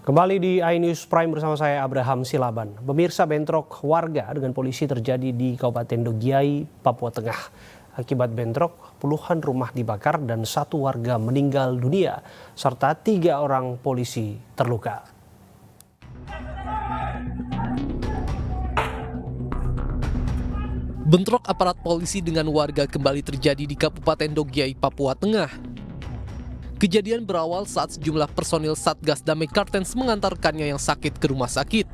Kembali di iNews Prime bersama saya Abraham Silaban. Pemirsa, bentrok warga dengan polisi terjadi di Kabupaten Dogiai, Papua Tengah. Akibat bentrok, puluhan rumah dibakar dan satu warga meninggal dunia, serta 3 orang polisi terluka. Bentrok aparat polisi dengan warga kembali terjadi di Kabupaten Dogiai, Papua Tengah. Kejadian berawal saat sejumlah personil Satgas Damai Kartens mengantarkannya yang sakit ke rumah sakit.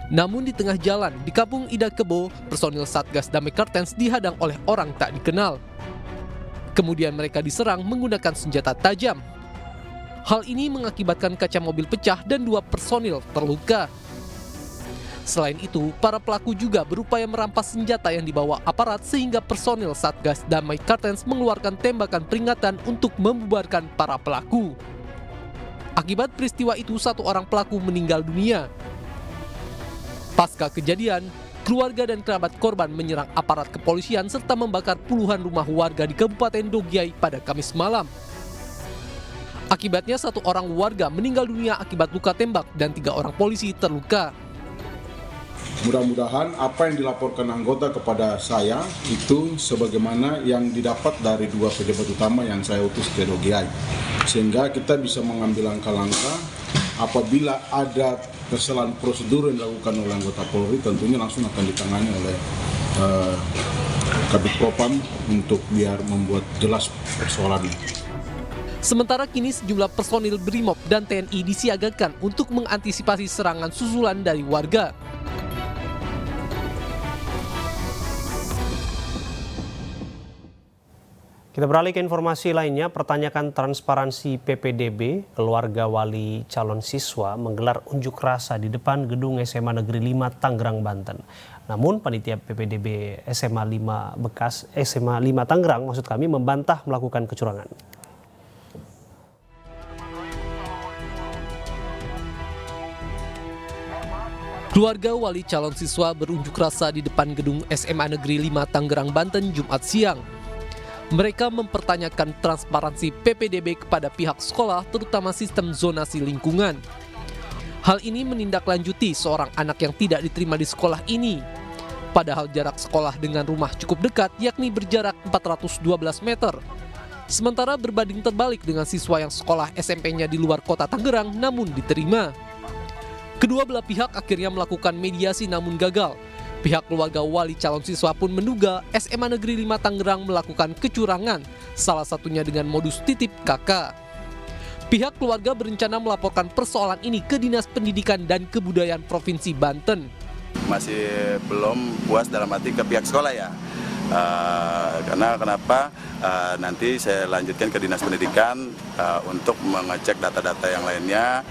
Namun di tengah jalan di Kampung Ida Kebo, personil Satgas Damai Kartens dihadang oleh orang tak dikenal. Kemudian mereka diserang menggunakan senjata tajam. Hal ini mengakibatkan kaca mobil pecah dan 2 personil terluka. Selain itu, para pelaku juga berupaya merampas senjata yang dibawa aparat sehingga personil Satgas Damai Kartens mengeluarkan tembakan peringatan untuk membubarkan para pelaku. Akibat peristiwa itu, 1 orang pelaku meninggal dunia. Pasca kejadian, keluarga dan kerabat korban menyerang aparat kepolisian serta membakar puluhan rumah warga di Kabupaten Dogiai pada Kamis malam. Akibatnya 1 orang warga meninggal dunia akibat luka tembak dan 3 orang polisi terluka. Mudah-mudahan apa yang dilaporkan anggota kepada saya itu sebagaimana yang didapat dari 2 pejabat utama yang saya utus ke Dogiai. Sehingga kita bisa mengambil langkah-langkah apabila ada kesalahan prosedur yang dilakukan oleh anggota Polri, tentunya langsung akan ditangani oleh Kabid Propam untuk biar membuat jelas persoalannya. Sementara kini sejumlah personil BRIMOB dan TNI disiagakan untuk mengantisipasi serangan susulan dari warga. Kita beralih ke informasi lainnya, pertanyakan transparansi PPDB, keluarga wali calon siswa menggelar unjuk rasa di depan gedung SMA Negeri 5 Tangerang, Banten. Namun panitia PPDB SMA 5 Tangerang membantah melakukan kecurangan. Keluarga wali calon siswa berunjuk rasa di depan gedung SMA Negeri 5 Tangerang, Banten Jumat siang. Mereka mempertanyakan transparansi PPDB kepada pihak sekolah, terutama sistem zonasi lingkungan. Hal ini menindaklanjuti seorang anak yang tidak diterima di sekolah ini. Padahal jarak sekolah dengan rumah cukup dekat, yakni berjarak 412 meter. Sementara berbanding terbalik dengan siswa yang sekolah SMP-nya di luar kota Tangerang namun diterima. Kedua belah pihak akhirnya melakukan mediasi namun gagal. Pihak keluarga wali calon siswa pun menduga SMA Negeri 5 Tangerang melakukan kecurangan, salah satunya dengan modus titip kakak. Pihak keluarga berencana melaporkan persoalan ini ke Dinas Pendidikan dan Kebudayaan Provinsi Banten. Masih belum puas dalam arti ke pihak sekolah ya, karena kenapa nanti saya lanjutkan ke Dinas Pendidikan untuk mengecek data-data yang lainnya.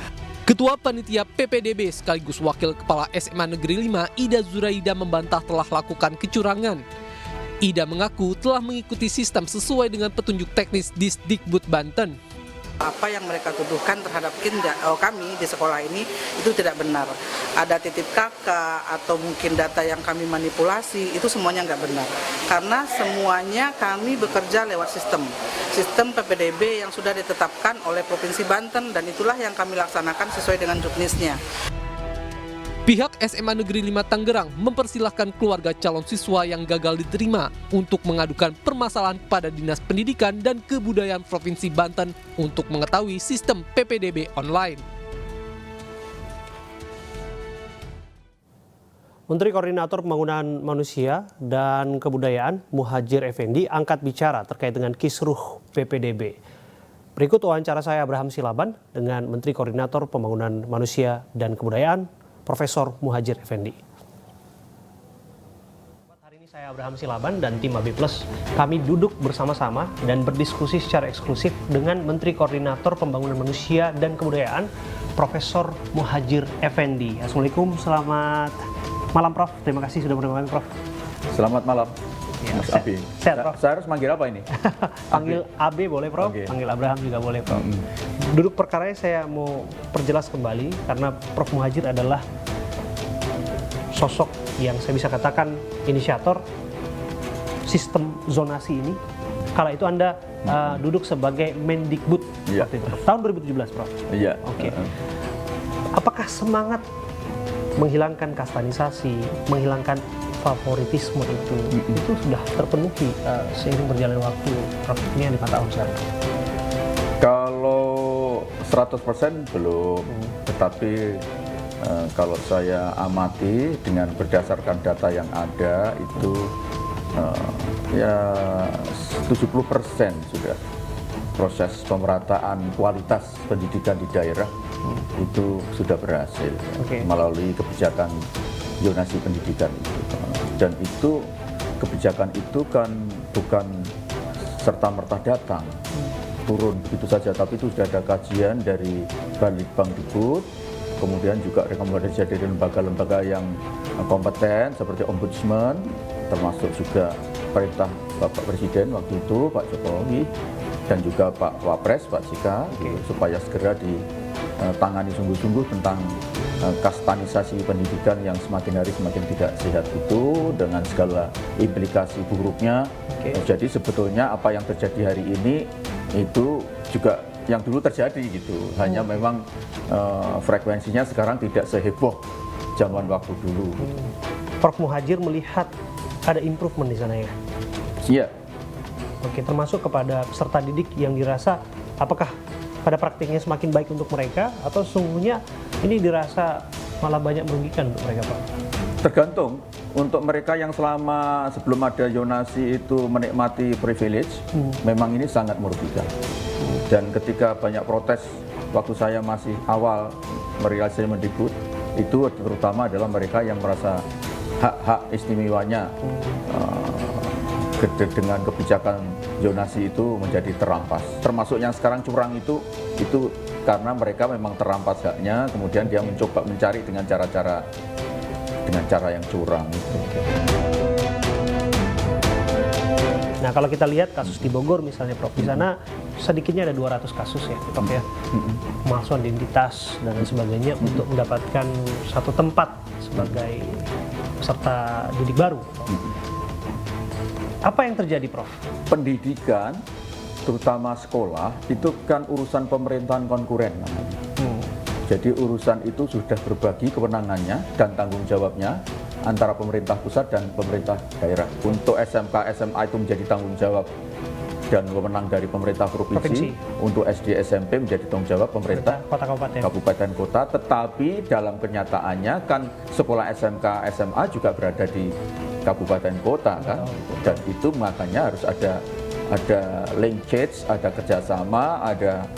Ketua Panitia PPDB sekaligus Wakil Kepala SMA Negeri 5, Ida Zuraida membantah telah lakukan kecurangan. Ida mengaku telah mengikuti sistem sesuai dengan petunjuk teknis Disdikbud Banten. Apa yang mereka tuduhkan terhadap kami di sekolah ini itu tidak benar. Ada titip kakak atau mungkin data yang kami manipulasi, itu semuanya nggak benar. Karena semuanya kami bekerja lewat sistem PPDB yang sudah ditetapkan oleh Provinsi Banten dan itulah yang kami laksanakan sesuai dengan juknisnya. Pihak SMA Negeri 5 Tangerang mempersilahkan keluarga calon siswa yang gagal diterima untuk mengadukan permasalahan pada Dinas Pendidikan dan Kebudayaan Provinsi Banten untuk mengetahui sistem PPDB online. Menteri Koordinator Pembangunan Manusia dan Kebudayaan Muhadjir Effendi angkat bicara terkait dengan kisruh PPDB. Berikut wawancara saya Abraham Silaban dengan Menteri Koordinator Pembangunan Manusia dan Kebudayaan Profesor Muhadjir Effendi. Hari ini saya Abraham Silaban dan tim AB Plus, kami duduk bersama-sama dan berdiskusi secara eksklusif dengan Menteri Koordinator Pembangunan Manusia dan Kebudayaan Profesor Muhadjir Effendi. Assalamualaikum, selamat malam Prof. Terima kasih sudah menemani Prof. Selamat malam. Ya, Mas Abi. Sehat, Prof. Saya harus manggil apa ini? Panggil AB boleh Prof, Okay. Panggil Abraham juga boleh Prof. Duduk perkaranya saya mau perjelas kembali karena Prof Muhadjir adalah sosok yang saya bisa katakan inisiator sistem zonasi ini Kala itu Anda duduk sebagai Mendikbud Iya. waktu itu, tahun 2017, Prof. Iya. Oke. Apakah semangat menghilangkan kastanisasi, menghilangkan favoritisme itu sudah terpenuhi seiring berjalannya waktu, Prof? Ini yang 5 tahun sekarang. Kalau 100% belum, tetapi kalau saya amati dengan berdasarkan data yang ada itu ya 70% sudah proses pemerataan kualitas pendidikan di daerah itu sudah berhasil melalui kebijakan zonasi pendidikan itu. Dan itu kebijakan itu kan bukan serta-merta datang turun begitu saja, tapi itu sudah ada kajian dari Balitbangdikbud, kemudian juga rekomendasi dari lembaga-lembaga yang kompeten seperti Ombudsman, termasuk juga perintah Bapak Presiden waktu itu, Pak Jokowi, dan juga Pak Wapres, Pak Jika, supaya segera ditangani sungguh-sungguh tentang kastanisasi pendidikan yang semakin hari semakin tidak sehat itu dengan segala implikasi buruknya. Jadi sebetulnya apa yang terjadi hari ini itu juga yang dulu terjadi gitu, hanya memang frekuensinya sekarang tidak seheboh zaman waktu dulu. Prof Muhadjir melihat ada improvement di sana ya? Iya. Oke, termasuk kepada peserta didik yang dirasa apakah pada praktiknya semakin baik untuk mereka atau sesungguhnya ini dirasa malah banyak merugikan untuk mereka, Pak? Tergantung. Untuk mereka yang selama sebelum ada zonasi itu menikmati privilege, memang ini sangat merugikan. Dan ketika banyak protes waktu saya masih awal merealisasi Mendikbud, itu terutama adalah mereka yang merasa hak-hak istimewanya dengan kebijakan zonasi itu menjadi terampas. Termasuk yang sekarang curang itu karena mereka memang terampas haknya, kemudian dia mencoba mencari dengan cara yang curang itu. Nah, kalau kita lihat kasus di Bogor misalnya, Prof, di sana sedikitnya ada 200 kasus ya, Prof ya. Pemalsuan identitas dan lain sebagainya untuk mendapatkan satu tempat sebagai peserta didik baru. Apa yang terjadi, Prof? Pendidikan, terutama sekolah, itu kan urusan pemerintahan konkuren namanya. Jadi urusan itu sudah berbagi kewenangannya dan tanggung jawabnya antara pemerintah pusat dan pemerintah daerah. Untuk SMK, SMA itu menjadi tanggung jawab dan wewenang dari pemerintah provinsi. Untuk SD, SMP menjadi tanggung jawab pemerintah kabupaten kota. Tetapi dalam kenyataannya kan sekolah SMK, SMA juga berada di kabupaten kota kan. Dan itu makanya harus ada linkage, ada kerjasama, ada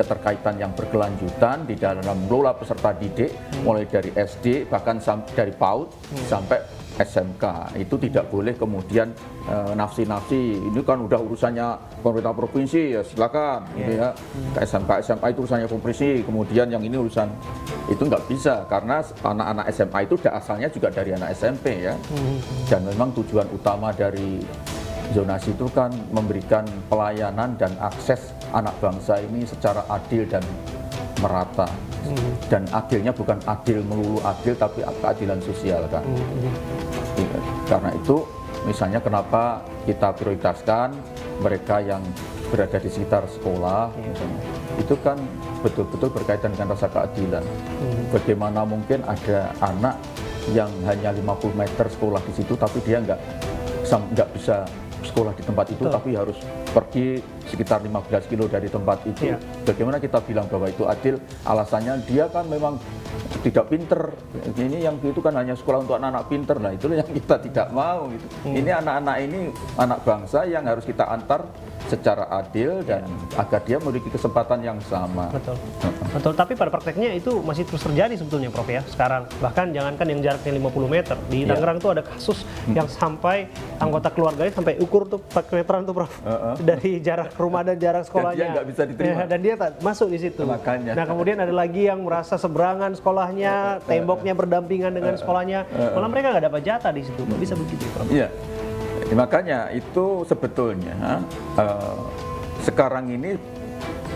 keterkaitan yang berkelanjutan di dalam mengelola peserta didik, mulai dari SD bahkan dari PAUD sampai SMK. Itu tidak boleh kemudian nafsi-nafsi, ini kan udah urusannya pemerintah provinsi, ya silakan gitu ya. SMK, SMA itu urusannya provinsi, kemudian yang ini urusan, itu nggak bisa, karena anak-anak SMA itu asalnya juga dari anak SMP ya. Dan memang tujuan utama dari zonasi itu kan memberikan pelayanan dan akses anak bangsa ini secara adil dan merata. Dan adilnya bukan adil melulu adil, tapi keadilan sosial kan. Karena itu misalnya kenapa kita prioritaskan mereka yang berada di sekitar sekolah, misalnya, itu kan betul-betul berkaitan dengan rasa keadilan. Bagaimana mungkin ada anak yang hanya 50 meter sekolah di situ, tapi dia nggak bisa sekolah di tempat itu, tapi harus pergi sekitar 15 kilo dari tempat itu. Bagaimana kita bilang bahwa itu adil? Alasannya dia kan memang tidak pinter. Ini yang itu kan hanya sekolah untuk anak-anak pinter. Nah, itulah yang kita tidak mau gitu. Ini anak-anak ini anak bangsa yang harus kita antar secara adil dan agar dia memiliki kesempatan yang sama. Betul. Tapi pada prakteknya itu masih terus terjadi sebetulnya, Prof ya. Sekarang bahkan jangankan yang jaraknya 50 meter. Di Tangerang tuh ada kasus yang sampai anggota keluarganya sampai ukur tuh 4 meteran tuh, Prof. Dari jarak rumah dan jarak sekolahnya. Dan dia nggak bisa diterima. Dan dia tak masuk di situ. Makanya. Nah, kemudian ada lagi yang merasa seberangan sekolahnya, temboknya berdampingan dengan sekolahnya. Malah mereka nggak dapat jatah di situ. Kok bisa begitu, Prof? Iya. Makanya itu sebetulnya sekarang ini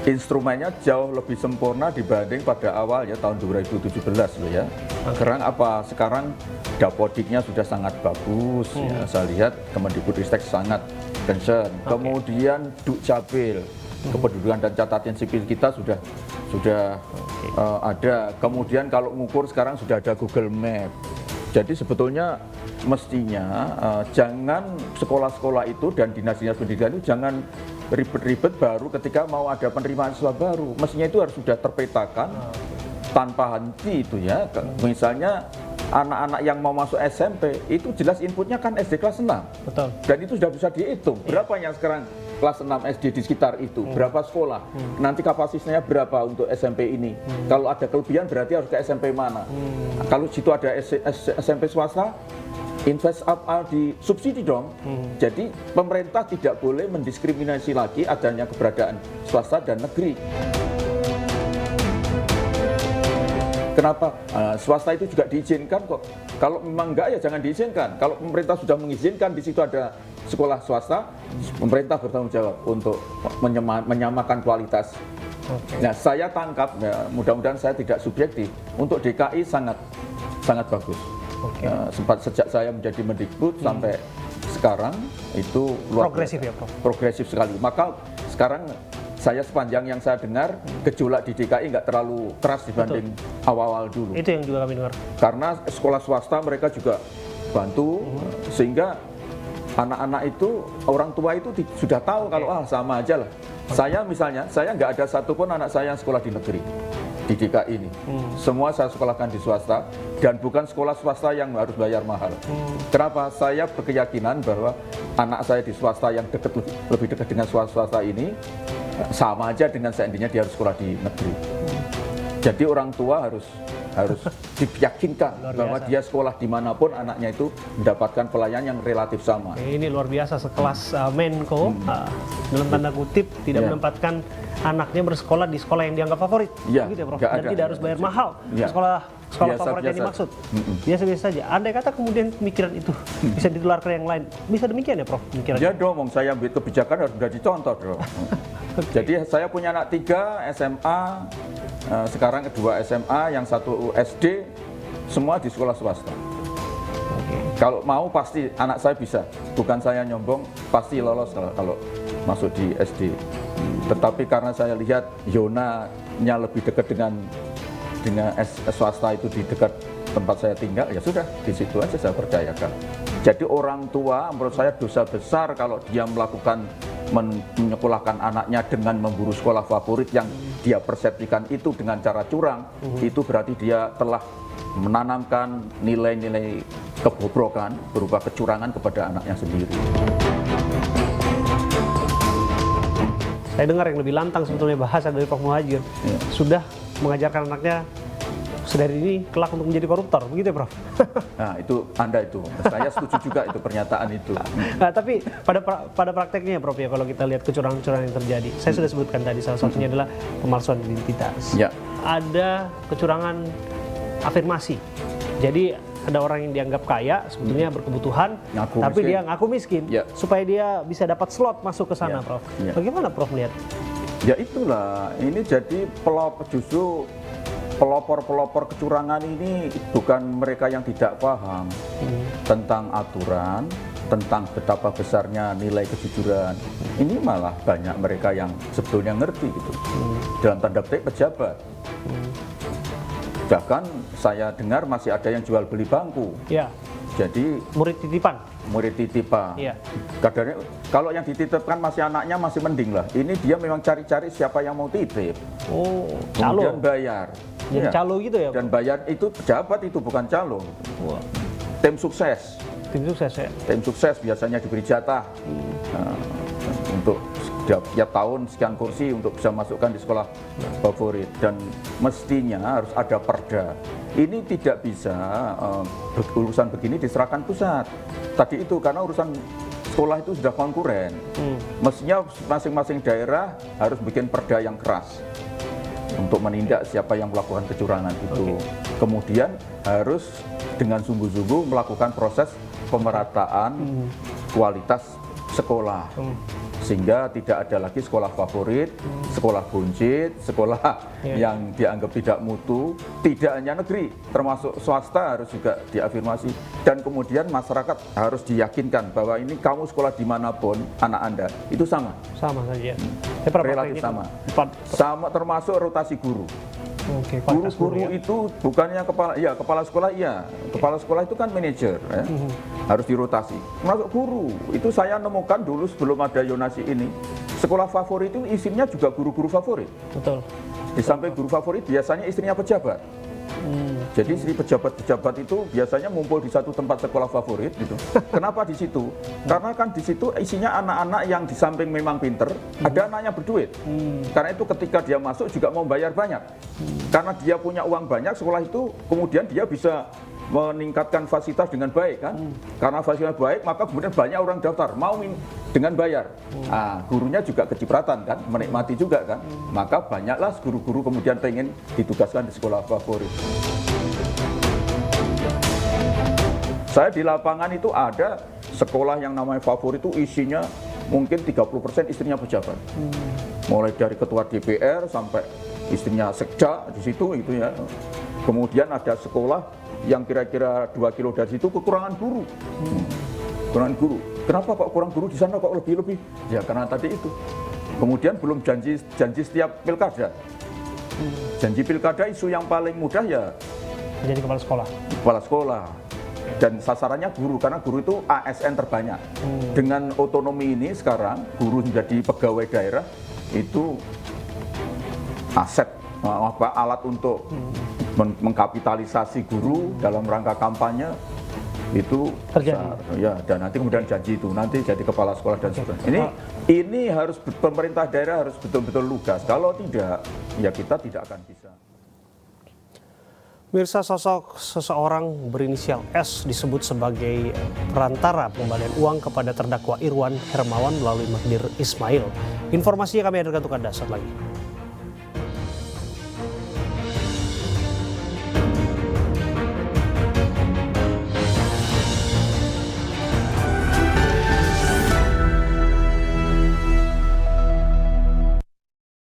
instrumennya jauh lebih sempurna dibanding pada awal ya tahun 2017 loh ya. Sekarang Dapodiknya sudah sangat bagus ya. Saya lihat Kemendikbudristek sangat concern. Kemudian Dukcapil, kependudukan dan catatan sipil kita sudah ada. Kemudian kalau ngukur sekarang sudah ada Google Map. Jadi sebetulnya mestinya jangan sekolah-sekolah itu dan dinas-dinas pendidikan itu jangan ribet-ribet baru ketika mau ada penerimaan siswa baru. Mestinya itu harus sudah terpetakan tanpa henti itu ya. Misalnya anak-anak yang mau masuk SMP itu jelas inputnya kan SD kelas 6. Betul. Dan itu sudah bisa dihitung. Berapa yang sekarang kelas 6 SD di sekitar itu? Berapa sekolah? Nanti kapasitasnya berapa untuk SMP ini? Kalau ada kelebihan berarti harus ke SMP mana? Kalau situ ada SMP swasta, invest di subsidi dong. Jadi pemerintah tidak boleh mendiskriminasi lagi adanya keberadaan swasta dan negeri. Kenapa? Swasta itu juga diizinkan kok. Kalau memang enggak ya jangan diizinkan. Kalau pemerintah sudah mengizinkan di situ ada sekolah swasta, pemerintah bertanggung jawab untuk menyamakan kualitas. Nah, saya tangkap, ya, mudah-mudahan saya tidak subjektif. Untuk DKI sangat bagus. Sempat sejak saya menjadi Mendikbud sampai sekarang itu luar Progresif biasa. ya, Prof? Progresif sekali. Maka sekarang saya sepanjang yang saya dengar gejolak di DKI nggak terlalu keras dibanding awal-awal dulu. Itu yang juga kami dengar. Karena sekolah swasta mereka juga bantu sehingga anak-anak itu, orang tua itu sudah tahu kalau sama aja lah. Saya misalnya, saya nggak ada satupun anak saya yang sekolah di negeri di DKI ini. Semua saya sekolahkan di swasta dan bukan sekolah swasta yang harus bayar mahal. Kenapa? Saya berkeyakinan bahwa anak saya di swasta yang lebih dekat dengan swasta ini sama aja dengan seandainya dia harus sekolah di negeri. Jadi orang tua harus diyakinkan bahwa dia sekolah dimanapun anaknya itu mendapatkan pelayanan yang relatif sama. Ini luar biasa, sekelas Menko dalam tanda kutip tidak menempatkan anaknya bersekolah di sekolah yang dianggap favorit, gitu ya, Prof. Dan tidak harus bayar mahal. Sekolah favorit yang dimaksud biasa-biasa saja. Andai kata kemudian pemikiran itu bisa ditularkan yang lain, bisa demikian ya, Prof? Ya dong, saya ambil kebijakan harus sudah dicontoh dong. Jadi saya punya anak 3 SMA, sekarang kedua SMA, yang 1 SD, semua di sekolah swasta. Kalau mau pasti anak saya bisa, bukan saya nyombong, pasti lolos kalau masuk di SD. Tetapi karena saya lihat zonanya lebih dekat dengan swasta itu di dekat tempat saya tinggal, ya sudah di situ aja saya percayakan. Jadi orang tua menurut saya dosa besar kalau dia melakukan menyekolahkan anaknya dengan memburu sekolah favorit yang dia persepsikan itu dengan cara curang. Itu berarti dia telah menanamkan nilai-nilai kebobrokan berupa kecurangan kepada anaknya sendiri. Saya dengar yang lebih lantang sebetulnya bahasa dari Prof. Muhadjir. Sudah mengajarkan anaknya sedari ini kelak untuk menjadi koruptor, begitu ya, Prof? Nah, itu Anda itu. Saya setuju juga itu pernyataan itu. Nah, tapi pada prakteknya, Prof, ya, kalau kita lihat kecurangan-kecurangan yang terjadi, saya sudah sebutkan tadi salah satunya adalah pemalsuan identitas. Ya. Ada kecurangan afirmasi. Jadi ada orang yang dianggap kaya, sebetulnya berkebutuhan, tapi dia ngaku miskin, supaya dia bisa dapat slot masuk ke sana, Prof. Bagaimana, Prof, melihat? Ya itulah, ini jadi justru pelopor-pelopor kecurangan ini bukan mereka yang tidak paham tentang aturan, tentang betapa besarnya nilai kejujuran. Ini malah banyak mereka yang sebetulnya ngerti gitu. Dalam tanda petik pejabat. Bahkan saya dengar masih ada yang jual beli bangku. Ya. Jadi murid titipan. Murid titipan. Iya. Kadarnya kalau yang dititipkan masih anaknya masih mending lah. Ini dia memang cari-cari siapa yang mau titip. Oh, calo. Kemudian bayar. Jadi calo gitu ya, Pak? Dan bayar itu pejabat itu bukan calo. Wah. Tim sukses. Tim sukses ya. Tim sukses biasanya diberi jatah untuk tiap tahun sekian kursi untuk bisa masukkan di sekolah favorit, dan mestinya harus ada perda. Ini tidak bisa urusan begini diserahkan pusat. Tadi itu karena urusan sekolah itu sudah konkuren. Mestinya masing-masing daerah harus bikin perda yang keras untuk menindak siapa yang melakukan kecurangan itu. Kemudian harus dengan sungguh-sungguh melakukan proses pemerataan kualitas sekolah. Sehingga tidak ada lagi sekolah favorit, sekolah buncit, sekolah yang dianggap tidak mutu, tidak hanya negeri, termasuk swasta harus juga diafirmasi. Dan kemudian masyarakat harus diyakinkan bahwa ini kamu sekolah dimanapun anak Anda, itu sama. Sama saja. Relatif sama. Sama termasuk rotasi guru. Oke, kualitas Guru-guru ya. itu bukannya kepala sekolah iya. Kepala sekolah itu kan manajer ya. Harus dirotasi. Termasuk guru. Itu saya nemukan dulu sebelum ada Yonasi ini. Sekolah favorit itu isinya juga guru-guru favorit. Betul. Di samping guru favorit biasanya istrinya pejabat. Jadi istri pejabat-pejabat itu biasanya ngumpul di satu tempat sekolah favorit gitu. Kenapa di situ? Karena kan di situ isinya anak-anak yang di samping memang pinter, ada anaknya berduit. Karena itu ketika dia masuk juga mau bayar banyak. Karena dia punya uang banyak, sekolah itu kemudian dia bisa meningkatkan fasilitas dengan baik kan. Karena fasilitas baik, maka kemudian banyak orang daftar mau dengan bayar. Nah, gurunya juga kecipratan kan, menikmati juga kan. Maka banyaklah guru-guru kemudian pengen ditugaskan di sekolah favorit. Saya di lapangan itu ada sekolah yang namanya favorit itu isinya mungkin 30% istrinya pejabat. Mulai dari ketua DPR sampai istrinya sekda di situ itu ya. Kemudian ada sekolah yang kira-kira 2 kilo dari situ kekurangan guru. Kekurangan guru. Kenapa kok kurang guru di sana kok lebih-lebih? Ya karena tadi itu. Kemudian belum janji setiap pilkada. Janji pilkada isu yang paling mudah ya Jadi kepala sekolah. Kepala sekolah. Dan sasarannya guru karena guru itu ASN terbanyak. Dengan otonomi ini sekarang guru menjadi pegawai daerah itu aset alat untuk mengkapitalisasi guru dalam rangka kampanye itu terjadi. Ya, dan nanti kemudian janji itu nanti jadi kepala sekolah dan sebagainya. Ini harus pemerintah daerah harus betul-betul lugas. Kalau tidak, ya kita tidak akan bisa. Mirsa, sosok seseorang berinisial S disebut sebagai perantara pembalian uang kepada terdakwa Irwan Hermawan melalui Magdir Ismail. Informasinya kami hadirkan untuk Anda saat lagi.